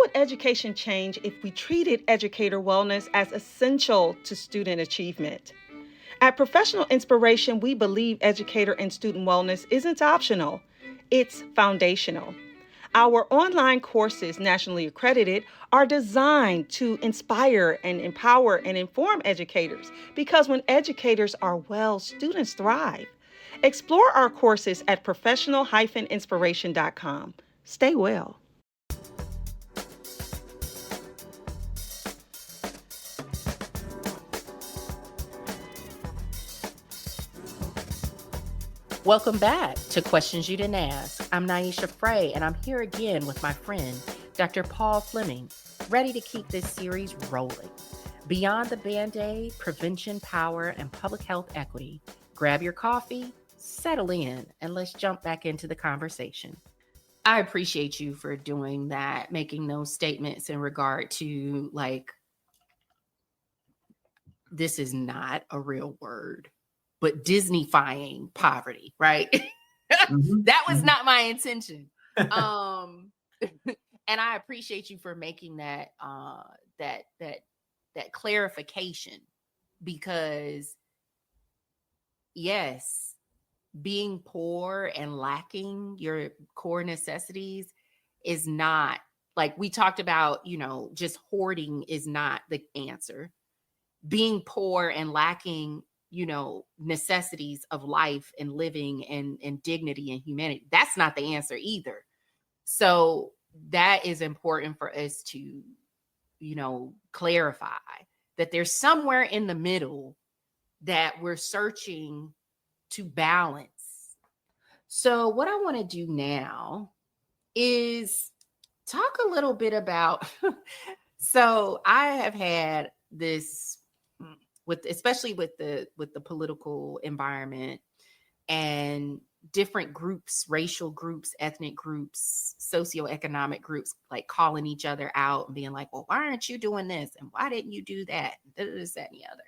would education change if we treated educator wellness as essential to student achievement? At Professional Inspiration, we believe educator and student wellness isn't optional, it's foundational. Our online courses, nationally accredited, are designed to inspire and empower and inform educators because when educators are well, students thrive. Explore our courses at professional-inspiration.com. Stay well. Welcome back to Questions You Didn't Ask. I'm Niasha Fray, and I'm here again with my friend, Dr. Paul Fleming, ready to keep this series rolling. Beyond the Band-Aid, prevention, power, and public health equity. Grab your coffee, settle in, and let's jump back into the conversation. I appreciate you for doing that, making those statements in regard to, like, this is not a real word, but Disneyfying poverty, right? Mm-hmm. That was not my intention. And I appreciate you for making that clarification, because yes, being poor and lacking your core necessities is not, like we talked about, just hoarding is not the answer. Being poor and lacking necessities of life and living and dignity and humanity, that's not the answer either. So that is important for us to, clarify that there's somewhere in the middle that we're searching to balance. So what I want to do now is talk a little bit about, so I have had this especially with the political environment and different groups, racial groups, ethnic groups, socioeconomic groups, like calling each other out and being like, well, why aren't you doing this? And why didn't you do that? This, that, and the other.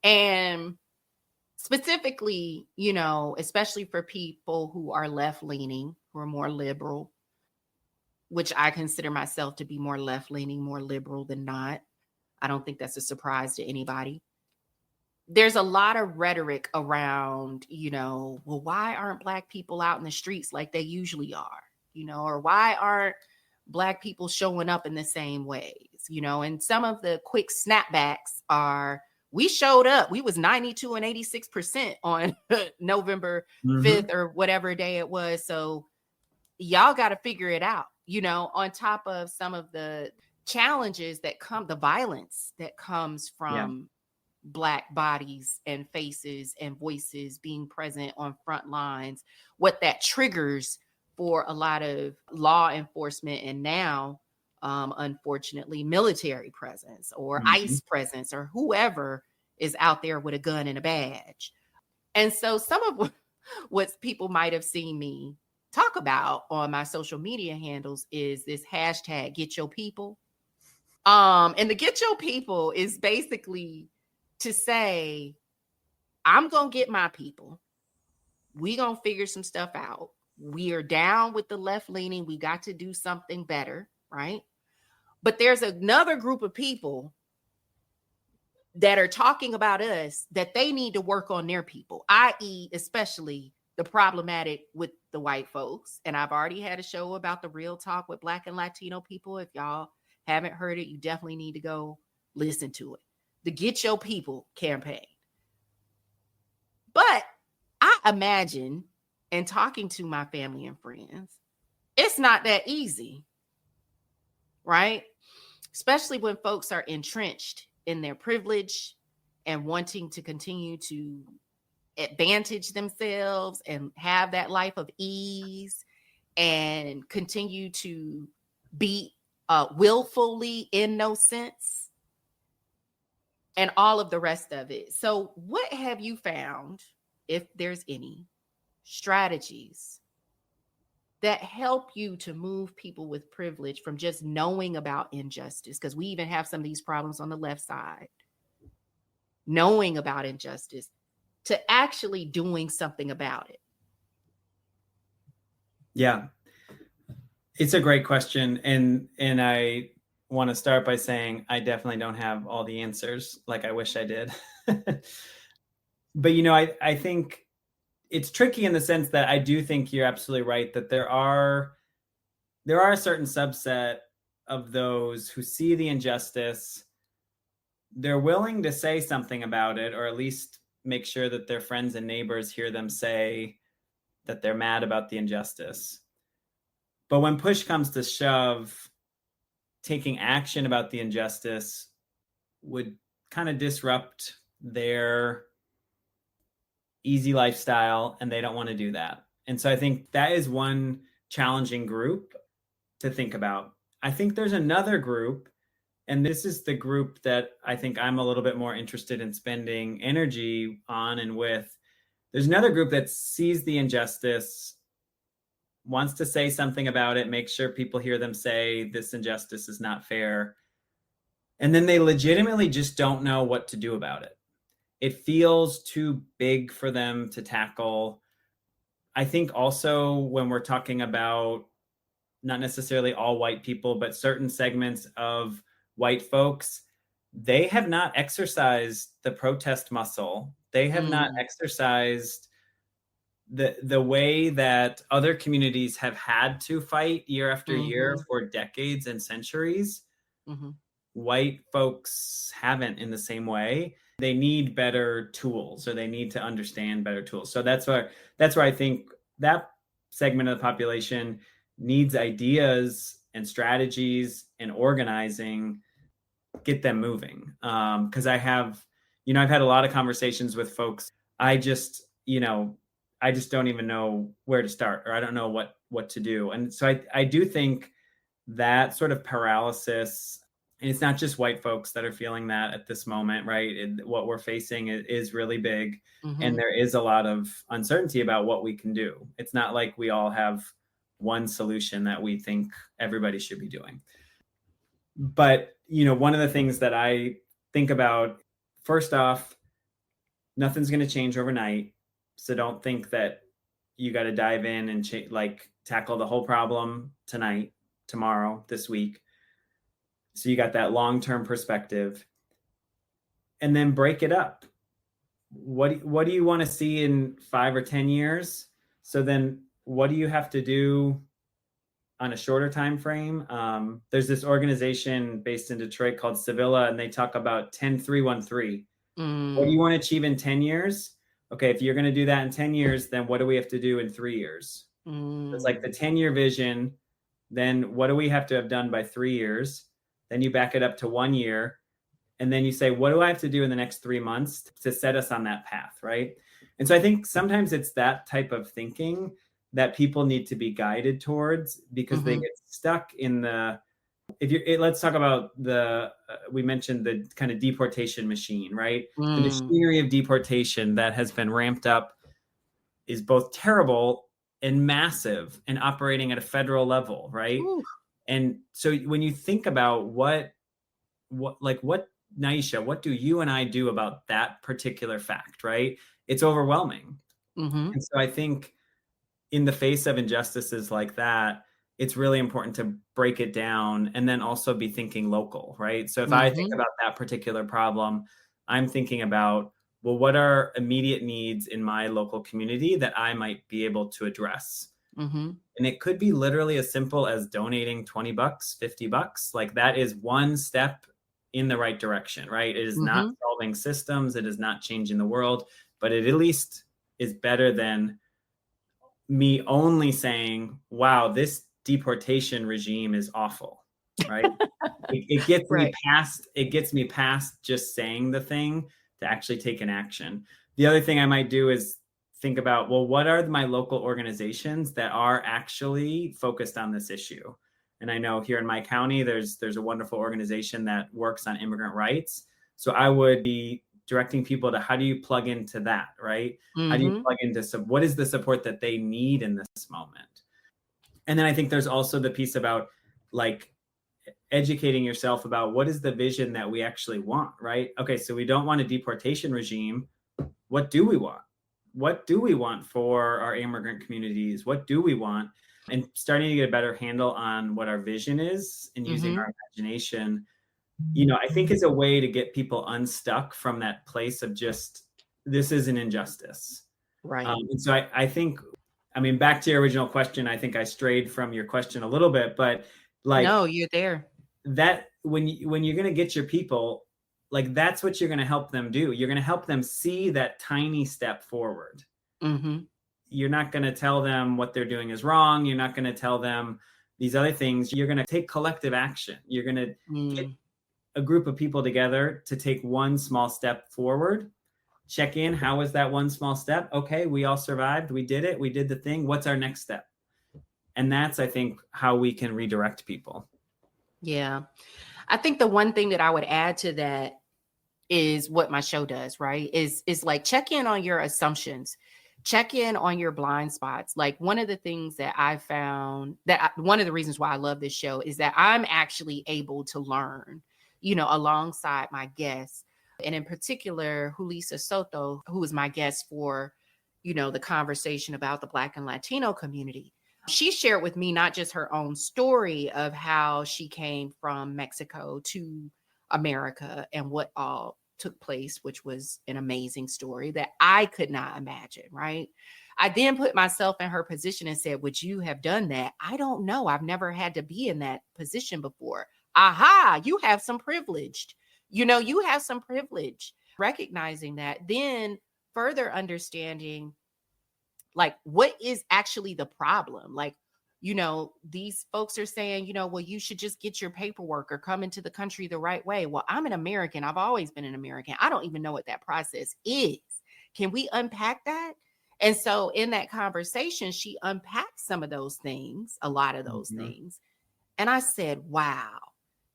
And specifically, especially for people who are left-leaning, who are more liberal, which I consider myself to be more left-leaning, more liberal than not. I don't think that's a surprise to anybody. There's a lot of rhetoric around, well, why aren't Black people out in the streets like they usually are, or why aren't Black people showing up in the same ways, and some of the quick snapbacks are, we showed up, we was 92 and 86% on November 5th or whatever day it was. So y'all got to figure it out, on top of some of the challenges that come, the violence that comes from Black bodies and faces and voices being present on front lines, what that triggers for a lot of law enforcement and now, unfortunately, military presence or ICE presence or whoever is out there with a gun and a badge. And so some of what people might have seen me talk about on my social media handles is this hashtag get your people. And the get your people is basically to say, I'm going to get my people. We going to figure some stuff out. We are down with the left leaning. We got to do something better, right? But there's another group of people that are talking about us that they need to work on their people, i.e., especially the problematic with the white folks. And I've already had a show about the real talk with Black and Latino people. If y'all haven't heard it, you definitely need to go listen to it. The Get Your People campaign. But I imagine, and talking to my family and friends, it's not that easy, right? Especially when folks are entrenched in their privilege and wanting to continue to advantage themselves and have that life of ease and continue to be willfully innocent and all of the rest of it. So what have you found, if there's any, strategies that help you to move people with privilege from just knowing about injustice? Because we even have some of these problems on the left side, knowing about injustice, to actually doing something about it. Yeah. It's a great question. And I want to start by saying I definitely don't have all the answers like I wish I did. But, I think it's tricky in the sense that I do think you're absolutely right that there are a certain subset of those who see the injustice. They're willing to say something about it, or at least make sure that their friends and neighbors hear them say that they're mad about the injustice. But when push comes to shove, taking action about the injustice would kind of disrupt their easy lifestyle, and they don't want to do that. And so I think that is one challenging group to think about. I think there's another group, and this is the group that I think I'm a little bit more interested in spending energy on and with. There's another group that sees the injustice, wants to say something about it, make sure people hear them say this injustice is not fair. And then they legitimately just don't know what to do about it. It feels too big for them to tackle. I think also when we're talking about not necessarily all white people, but certain segments of white folks, they have not exercised the protest muscle. They have not exercised the way that other communities have had to fight year after year for decades and centuries. White folks haven't in the same way. They need better tools, or they need to understand better tools. So that's where I think that segment of the population needs ideas and strategies and organizing, get them moving. Because I've had a lot of conversations with folks. I just don't even know where to start, or I don't know what to do. And so I do think that sort of paralysis, and it's not just white folks that are feeling that at this moment, right? What we're facing is really big, and there is a lot of uncertainty about what we can do. It's not like we all have one solution that we think everybody should be doing. But, one of the things that I think about, first off, nothing's going to change overnight. So don't think that you got to dive in and tackle the whole problem tonight, tomorrow, this week. So you got that long-term perspective, and then break it up. What do you want to see in 5 or 10 years? So then what do you have to do on a shorter time frame? There's this organization based in Detroit called Sevilla, and they talk about 10-3-1-3. What do you want to achieve in 10 years? Okay, if you're going to do that in 10 years, then what do we have to do in 3 years? It's like the 10-year vision. Then what do we have to have done by 3 years? Then you back it up to 1 year. And then you say, what do I have to do in the next 3 months to set us on that path, right? And so I think sometimes it's that type of thinking that people need to be guided towards, because they get stuck in let's talk about we mentioned the kind of deportation machine, right? The machinery of deportation that has been ramped up is both terrible and massive and operating at a federal level, right? And so when you think about what Niasha, what do you and I do about that particular fact, right? It's overwhelming. And so I think in the face of injustices like that, it's really important to break it down and then also be thinking local, right? So if I think about that particular problem, I'm thinking about, well, what are immediate needs in my local community that I might be able to address? And it could be literally as simple as donating $20, $50. Like, that is one step in the right direction, right? It is not solving systems. It is not changing the world, but it at least is better than me only saying, wow, this deportation regime is awful, right? It gets me past, just saying the thing to actually take an action. The other thing I might do is think about, well, what are my local organizations that are actually focused on this issue? And I know here in my county, there's a wonderful organization that works on immigrant rights. So I would be directing people to, how do you plug into that, right? How do you plug into what is the support that they need in this moment? And then I think there's also the piece about educating yourself about what is the vision that we actually want, right? Okay, so we don't want a deportation regime. What do we want? What do we want for our immigrant communities? What do we want? and starting to get a better handle on what our vision is and using Mm-hmm. our imagination, I think is a way to get people unstuck from that place of just, this is an injustice. Right. And so I think, back to your original question, I think I strayed from your question a little bit, but like No, you're there. that, when you're going to get your people, like, that's what you're going to help them do. You're going to help them see that tiny step forward. Mm-hmm. You're not going to tell them what they're doing is wrong. You're not going to tell them these other things. You're going to take collective action. You're going to get a group of people together to take one small step forward. Check in. How was that one small step? Okay, we all survived. We did it. We did the thing. What's our next step? And that's, I think, how we can redirect people. Yeah. I think the one thing that I would add to that is what my show does, right? Is like, check in on your assumptions, check in on your blind spots. Like, one of the things that I found one of the reasons why I love this show is that I'm actually able to learn, alongside my guests. And in particular, Julissa Soto, who was my guest for, the conversation about the Black and Latino community. She shared with me not just her own story of how she came from Mexico to America and what all took place, which was an amazing story that I could not imagine, right? I then put myself in her position and said, would you have done that? I don't know. I've never had to be in that position before. Aha, you have some privilege. You have some privilege. Recognizing that, then further understanding, like, what is actually the problem? Like, these folks are saying, well, you should just get your paperwork or come into the country the right way. Well, I'm an American. I've always been an American. I don't even know what that process is. Can we unpack that? And so in that conversation, she unpacked some of those things, a lot of those things. And I said, wow,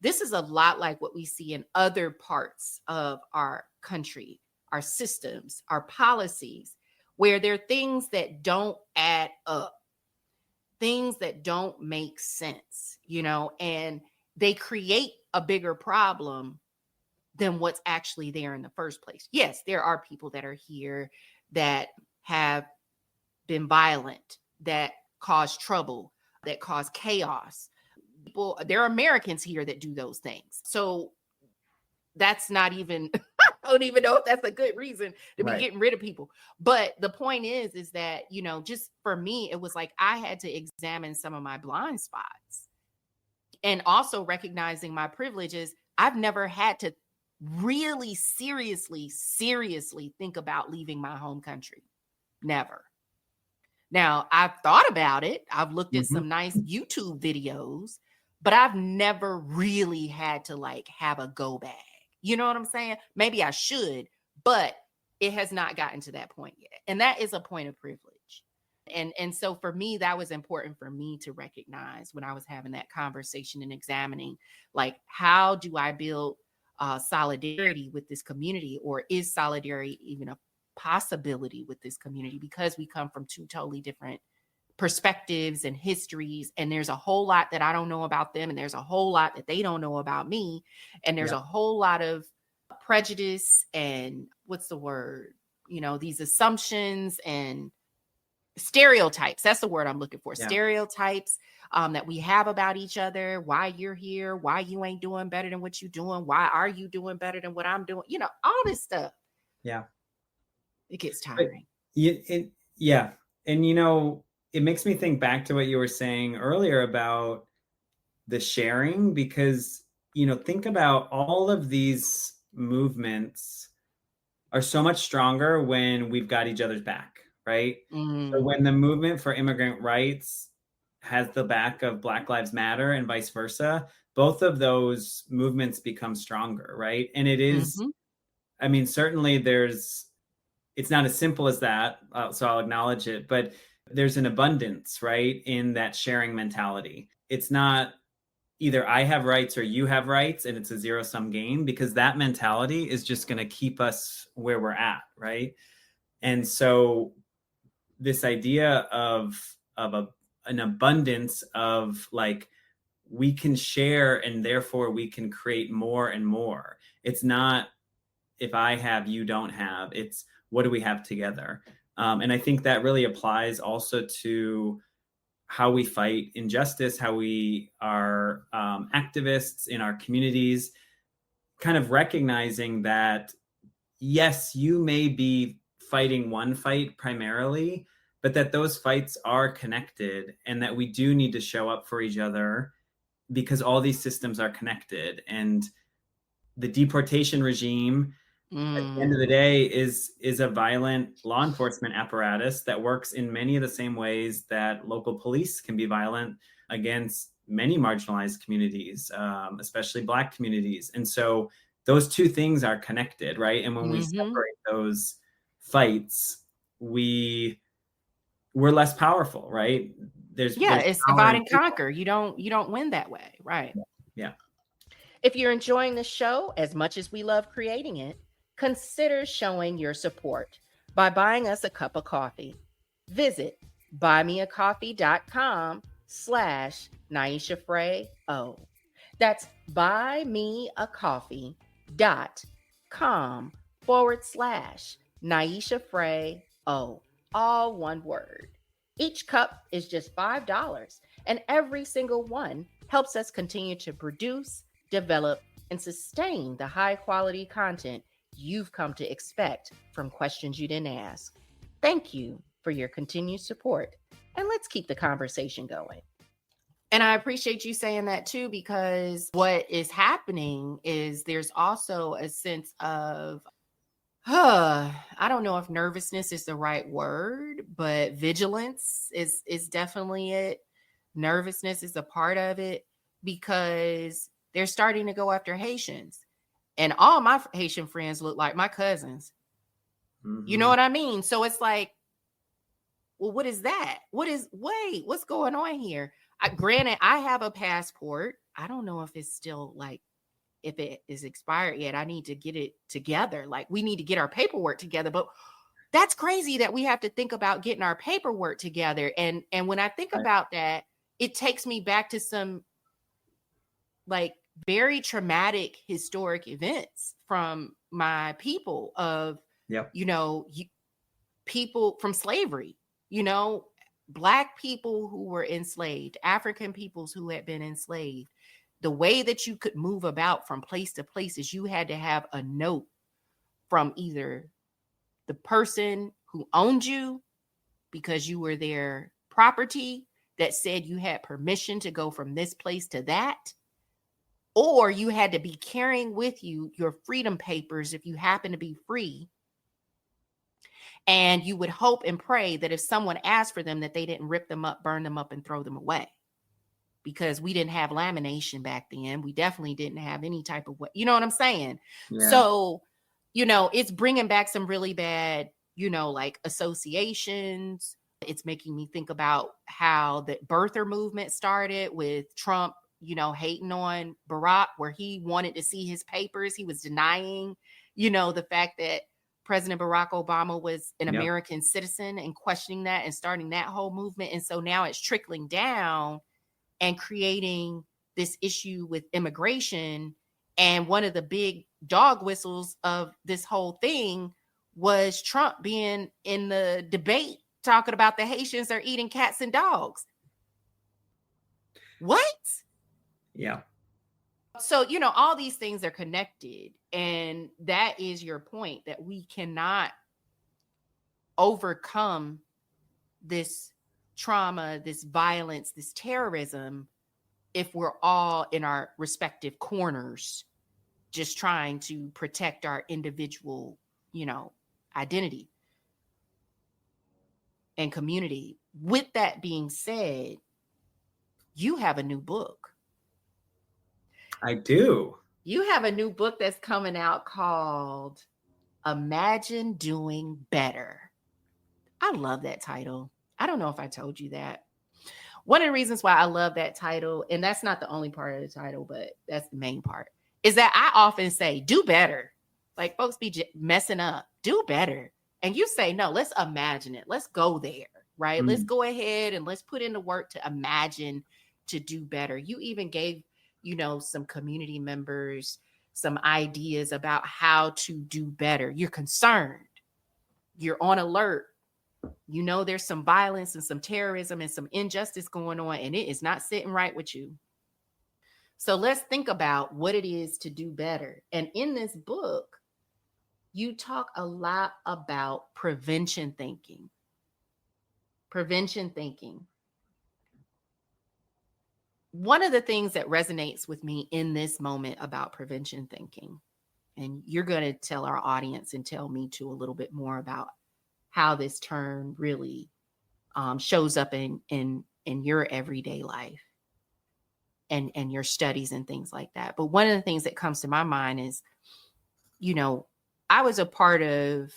this is a lot like what we see in other parts of our country, our systems, our policies, where there are things that don't add up, things that don't make sense, and they create a bigger problem than what's actually there in the first place. Yes, there are people that are here that have been violent, that cause trouble, that cause chaos. There are Americans here that do those things. So that's not even, I don't even know if that's a good reason to be getting rid of people. But the point is that, just for me, it was like I had to examine some of my blind spots, and also recognizing my privileges. I've never had to really seriously think about leaving my home country. Never. Now, I've thought about it. I've looked at some nice YouTube videos, but I've never really had to have a go bag. You know what I'm saying? Maybe I should, but it has not gotten to that point yet. And that is a point of privilege. And so for me, that was important for me to recognize when I was having that conversation and examining, how do I build solidarity with this community, or is solidarity even a possibility with this community, because we come from two totally different perspectives and histories, and there's a whole lot that I don't know about them, and there's a whole lot that they don't know about me, and there's a whole lot of prejudice and what's the word, these assumptions and stereotypes. That's the word I'm looking for. Stereotypes that we have about each other. Why you're here, why you ain't doing better than what you're doing, why are you doing better than what I'm doing, all this stuff. It gets tiring. And it makes me think back to what you were saying earlier about the sharing, because, think about all of these movements are so much stronger when we've got each other's back, right? So when the movement for immigrant rights has the back of Black Lives Matter and vice versa, both of those movements become stronger, right? And it is, certainly it's not as simple as that, so I'll acknowledge it, but there's an abundance, right, in that sharing mentality. It's not either I have rights or you have rights, and it's a zero-sum game, because that mentality is just going to keep us where we're at, right? And so this idea of an abundance of we can share, and therefore we can create more and more. It's not if I have, you don't have. It's what do we have together? And I think that really applies also to how we fight injustice, how we are activists in our communities, kind of recognizing that, yes, you may be fighting one fight primarily, but that those fights are connected and that we do need to show up for each other because all these systems are connected. And the deportation regime, at the end of the day, is a violent law enforcement apparatus that works in many of the same ways that local police can be violent against many marginalized communities, especially Black communities. And so those two things are connected, right? And when we separate those fights, we're less powerful, right? There's it's power divide in and conquer. You don't win that way, right? Yeah. If you're enjoying the show as much as we love creating it, consider showing your support by buying us a cup of coffee. Visit buymeacoffee.com/Niasha Fray O. That's buymeacoffee.com/Niasha Fray O. All one word. Each cup is just $5, and every single one helps us continue to produce, develop, and sustain the high quality content you've come to expect from Questions You Didn't Ask. Thank you for your continued support, and let's keep the conversation going. And I appreciate you saying that too, because what is happening is there's also a sense of, I don't know if nervousness is the right word, but vigilance is definitely it. Nervousness is a part of it because they're starting to go after Haitians. And all my Haitian friends look like my cousins. You know what I mean? So it's like, well, what is that? What's going on here? Granted, I have a passport. I don't know if it's still if it is expired yet. I need to get it together. Like, we need to get our paperwork together. But that's crazy that we have to think about getting our paperwork together. And when I think about that, it takes me back to some very traumatic historic events from my people of, people from slavery, Black people who were enslaved, African peoples who had been enslaved. The way that you could move about from place to place is you had to have a note from either the person who owned you because you were their property that said you had permission to go from this place to that, or you had to be carrying with you your freedom papers if you happen to be free. And you would hope and pray that if someone asked for them, that they didn't rip them up, burn them up, and throw them away. Because we didn't have lamination back then. We definitely didn't have any type of way. You know what I'm saying? Yeah. So, it's bringing back some really bad, associations. It's making me think about how the birther movement started with Trump, hating on Barack, where he wanted to see his papers. He was denying, the fact that President Barack Obama was an American citizen, and questioning that and starting that whole movement. And so now it's trickling down and creating this issue with immigration. And one of the big dog whistles of this whole thing was Trump being in the debate talking about the Haitians are eating cats and dogs. What? Yeah. So, all these things are connected. And that is your point, that we cannot overcome this trauma, this violence, this terrorism, if we're all in our respective corners, just trying to protect our individual, identity and community. With that being said, you have a new book. I do. You have a new book that's coming out called Imagine Doing Better. I love that title. I don't know if I told you that. One of the reasons why I love that title, and that's not the only part of the title, but that's the main part, is that I often say, do better. Like, folks be messing up. Do better. And you say, no, let's imagine it. Let's go there, right? Let's go ahead and let's put in the work to imagine to do better. You even gave, some community members some ideas about how to do better. You're concerned. You're on alert. You know, there's some violence and some terrorism and some injustice going on, and it is not sitting right with you. So let's think about what it is to do better. And in this book, you talk a lot about prevention thinking. Prevention thinking. One of the things that resonates with me in this moment about prevention thinking, and you're going to tell our audience and tell me too a little bit more about how this term really shows up in your everyday life and your studies and things like that. But one of the things that comes to my mind is, you know, I was a part of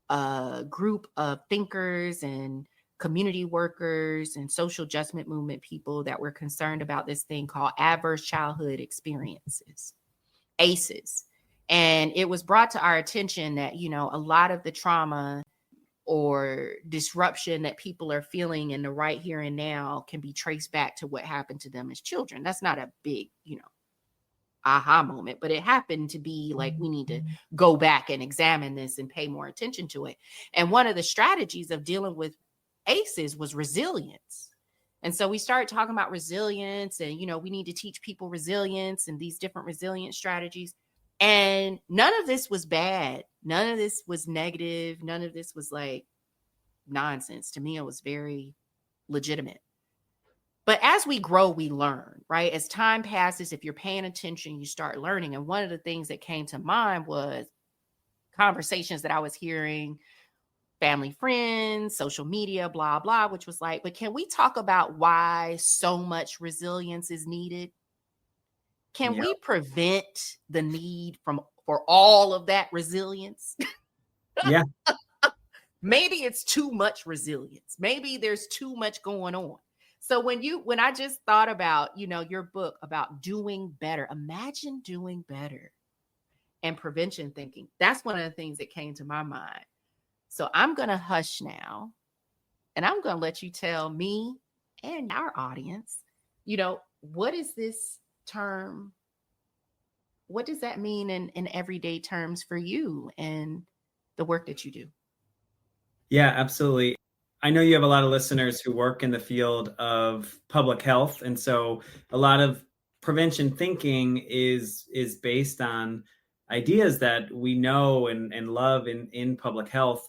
a group of thinkers and community workers and social justice movement people that were concerned about this thing called adverse childhood experiences, ACEs. And it was brought to our attention that, you know, a lot of the trauma or disruption that people are feeling in the right here and now can be traced back to what happened to them as children. That's not a big, you know, aha moment, but it happened to be like, we need to go back and examine this and pay more attention to it. And one of the strategies of dealing with ACEs was resilience. And so we started talking about resilience and, you know, we need to teach people resilience and these different resilience strategies. And none of this was bad. None of this was negative. None of this was like nonsense. To me, it was very legitimate. But as we grow, we learn, right? As time passes, if you're paying attention, you start learning. And one of the things that came to mind was conversations that I was hearing, family, friends, social media, blah, blah, which was like, but can we talk about why so much resilience is needed? Can we prevent the need for all of that resilience? Yeah. Maybe it's too much resilience. Maybe there's too much going on. So when I just thought about, you know, your book about doing better, imagine doing better and prevention thinking. That's one of the things that came to my mind. So I'm going to hush now and I'm going to let you tell me and our audience, you know, what is this term? What does that mean in everyday terms for you and the work that you do? Yeah, absolutely. I know you have a lot of listeners who work in the field of public health. And so a lot of prevention thinking is based on ideas that we know and love in public health.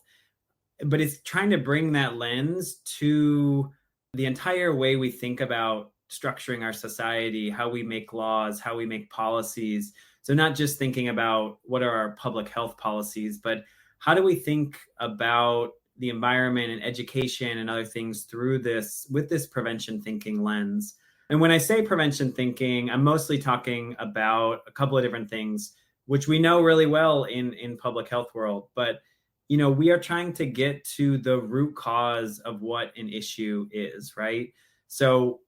But it's trying to bring that lens to the entire way we think about structuring our society, how we make laws, how we make policies. So not just thinking about what are our public health policies, but how do we think about the environment and education and other things through this, with this prevention thinking lens. And when I say prevention thinking, I'm mostly talking about a couple of different things, which we know really well in public health world. But, you know, we are trying to get to the root cause of what an issue is, right? So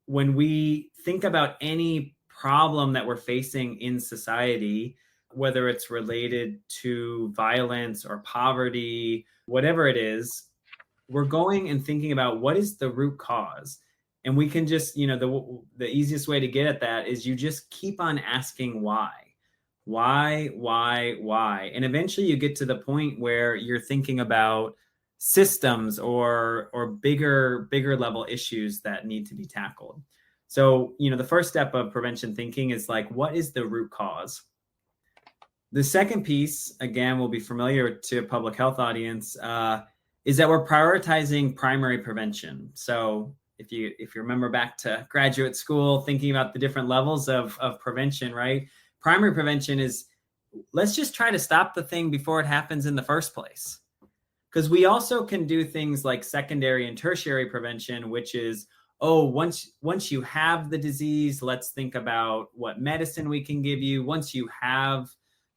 when we think about any problem that we're facing in society, whether it's related to violence or poverty, whatever it is, we're going and thinking about what is the root cause. And we can just, you know, the easiest way to get at that is you just keep on asking why. And eventually you get to the point where you're thinking about systems or bigger level issues that need to be tackled. So, you know, the first step of prevention thinking is like, what is the root cause? The second piece, again, will be familiar to a public health audience, is that we're prioritizing primary prevention. So if you remember back to graduate school, thinking about the different levels of prevention, right? Primary prevention is, let's just try to stop the thing before it happens in the first place. Because we also can do things like secondary and tertiary prevention, which is, once you have the disease, let's think about what medicine we can give you. Once you have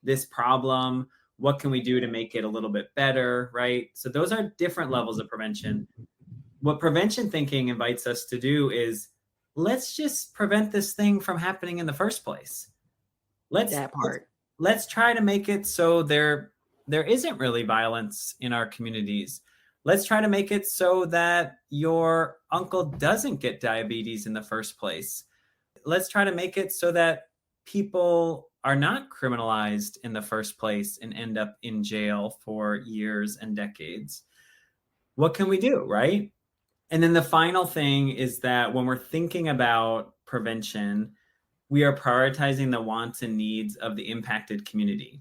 this problem, what can we do to make it a little bit better, right? So those are different levels of prevention. What prevention thinking invites us to do is, let's just prevent this thing from happening in the first place. Let's try to make it so there isn't really violence in our communities. Let's try to make it so that your uncle doesn't get diabetes in the first place. Let's try to make it so that people are not criminalized in the first place and end up in jail for years and decades. what can we do, right? And then the final thing is that when we're thinking about prevention, we are prioritizing the wants and needs of the impacted community.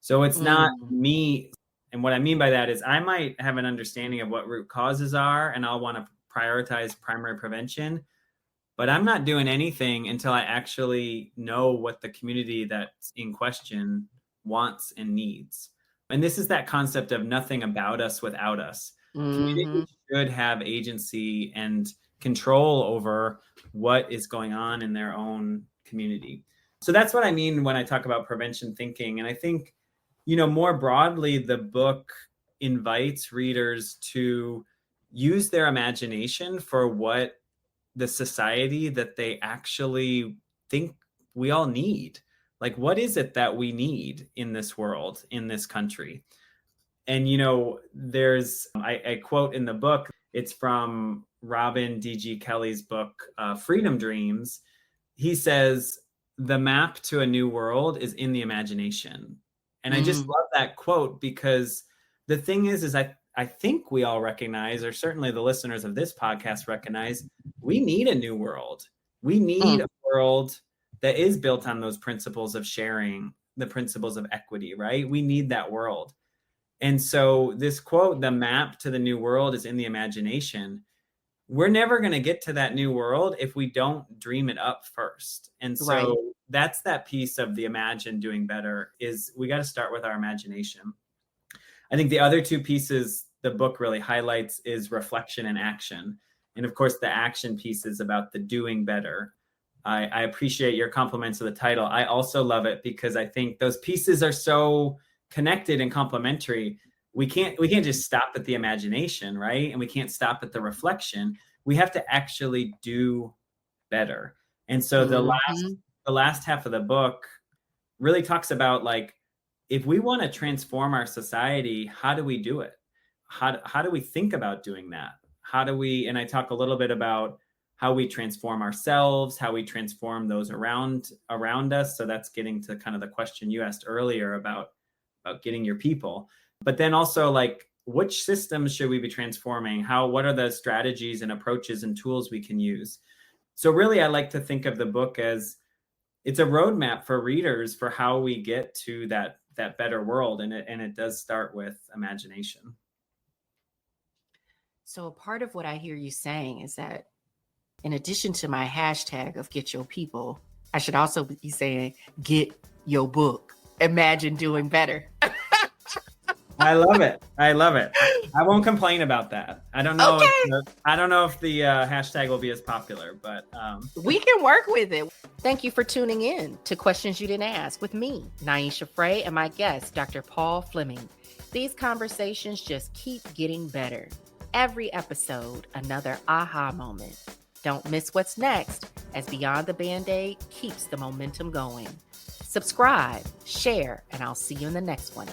So it's not me. And what I mean by that is I might have an understanding of what root causes are, and I'll want to prioritize primary prevention, but I'm not doing anything until I actually know what the community that's in question wants and needs. And this is that concept of nothing about us without us. Communities should have agency and control over what is going on in their own community. So that's what I mean when I talk about prevention thinking. And I think, more broadly, the book invites readers to use their imagination for what the society that they actually think we all need. Like, what is it that we need in this world, in this country? And, there's, I quote in the book, it's from Robin D.G. Kelly's book, Freedom Dreams. He says, the map to a new world is in the imagination. And I just love that quote, because the thing is I think we all recognize, or certainly the listeners of this podcast recognize, we need a new world. We need a world that is built on those principles of sharing, the principles of equity, right? We need that world. And so this quote, the map to the new world is in the imagination. We're never going to get to that new world if we don't dream it up first. And so that's that piece of the imagine doing better, is we got to start with our imagination. I think the other two pieces the book really highlights is reflection and action. And of course, the action piece is about the doing better. I appreciate your compliments of the title. I also love it because I think those pieces are so connected and complementary. We can't just stop at the imagination, right? And we can't stop at the reflection. We have to actually do better. And so the last half of the book really talks about, like, if we want to transform our society, how do we do it? How do we think about doing that? And I talk a little bit about how we transform ourselves, how we transform those around us. So that's getting to kind of the question you asked earlier about getting your people. But then also, like, which systems should we be transforming? What are the strategies and approaches and tools we can use? So really, I like to think of the book as it's a roadmap for readers for how we get to that better world. And it does start with imagination. So a part of what I hear you saying is that in addition to my hashtag of get your people, I should also be saying, get your book. Imagine doing better. I love it. I won't complain about that. I don't know. Okay. I don't know if the hashtag will be as popular, but we can work with it. Thank you for tuning in to Questions You Didn't Ask with me, Niasha Fray, and my guest, Dr. Paul Fleming. These conversations just keep getting better. Every episode, another aha moment. Don't miss what's next, as Beyond the Band-Aid keeps the momentum going. Subscribe, share, and I'll see you in the next one.